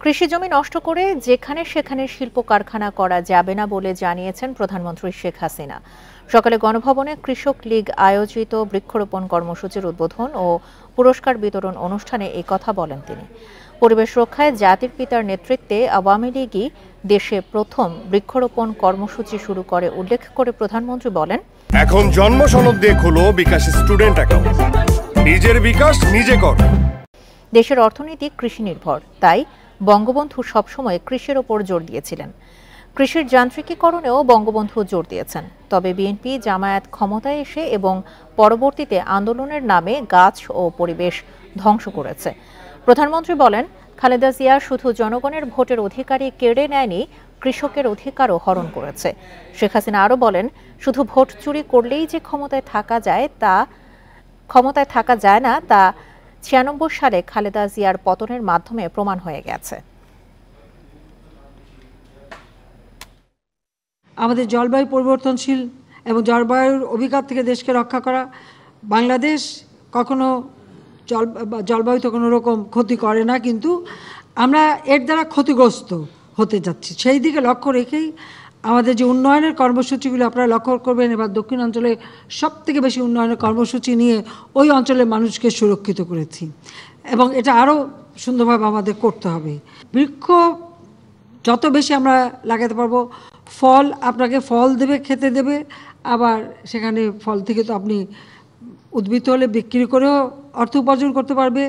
কৃষি জমি নষ্ট করে যেখানে সেখানে শিল্প কারখানা করা যাবে না বলে জানিয়েছেন প্রধানমন্ত্রী শেখ হাসিনা। সকালে গণভবনে কৃষক লীগ আয়োজিত বৃক্ষরোপণ কর্মসূচির উদ্বোধন ও পুরস্কার বিতরণ অনুষ্ঠানে এই কথা বলেন তিনি। পরিবেশ রক্ষায় জাতির পিতার নেতৃত্বে আওয়ামী লীগই দেশে প্রথম বৃক্ষরোপণ কর্মসূচি শুরু করে উল্লেখ করে প্রধানমন্ত্রী বলেন, এখন জন্ম সনদ দিয়ে খোলো বিকাশ স্টুডেন্ট অ্যাকাউন্ট, নিজের বিকাশ নিজে কর। দেশের অর্থনীতি কৃষি নির্ভর, তাই বঙ্গবন্ধু সবসময় কৃষির ওপর জোর দিয়েছিলেন। কৃষির যান্ত্রিকীকরণেও বঙ্গবন্ধু জোর দিয়েছেন। তবে বিএনপি জামায়াত ক্ষমতায় এসে এবং পরবর্তীতে আন্দোলনের নামে গাছ ও পরিবেশ ধ্বংস করেছে। প্রধানমন্ত্রী বলেন, খালেদা জিয়া শুধু জনগণের ভোটের অধিকারই কেড়ে নেয়নি, কৃষকের অধিকারও হরণ করেছে। শেখ হাসিনা আরও বলেন, শুধু ভোট চুরি করলেই যে ক্ষমতায় থাকা যায় না তা ৯৬ সালে খালেদা জিয়ার পতনের মাধ্যমে প্রমাণ হয়ে গেছে। আমাদের জলবায়ু পরিবর্তনশীল এবং জলবায়ুর অভিঘাত থেকে দেশকে রক্ষা করা। বাংলাদেশ কখনো জলবায়ুতে কোনো রকম ক্ষতি করে না, কিন্তু আমরা এর দ্বারা ক্ষতিগ্রস্ত হতে যাচ্ছি। সেই দিকে লক্ষ্য রেখেই আমাদের যে উন্নয়নের কর্মসূচিগুলো আপনারা লক্ষ্য করবেন, এবার দক্ষিণাঞ্চলে সবথেকে বেশি উন্নয়নের কর্মসূচি নিয়ে ওই অঞ্চলের মানুষকে সুরক্ষিত করেছি এবং এটা আরও সুন্দরভাবে আমাদের করতে হবে। বৃক্ষ যত বেশি আমরা লাগাতে পারবো, ফল আপনাকে ফল দেবে, খেতে দেবে, আবার সেখানে ফল থেকে তো আপনি উদ্বৃত্ত হলে বিক্রি করেও অর্থ উপার্জন করতে পারবে।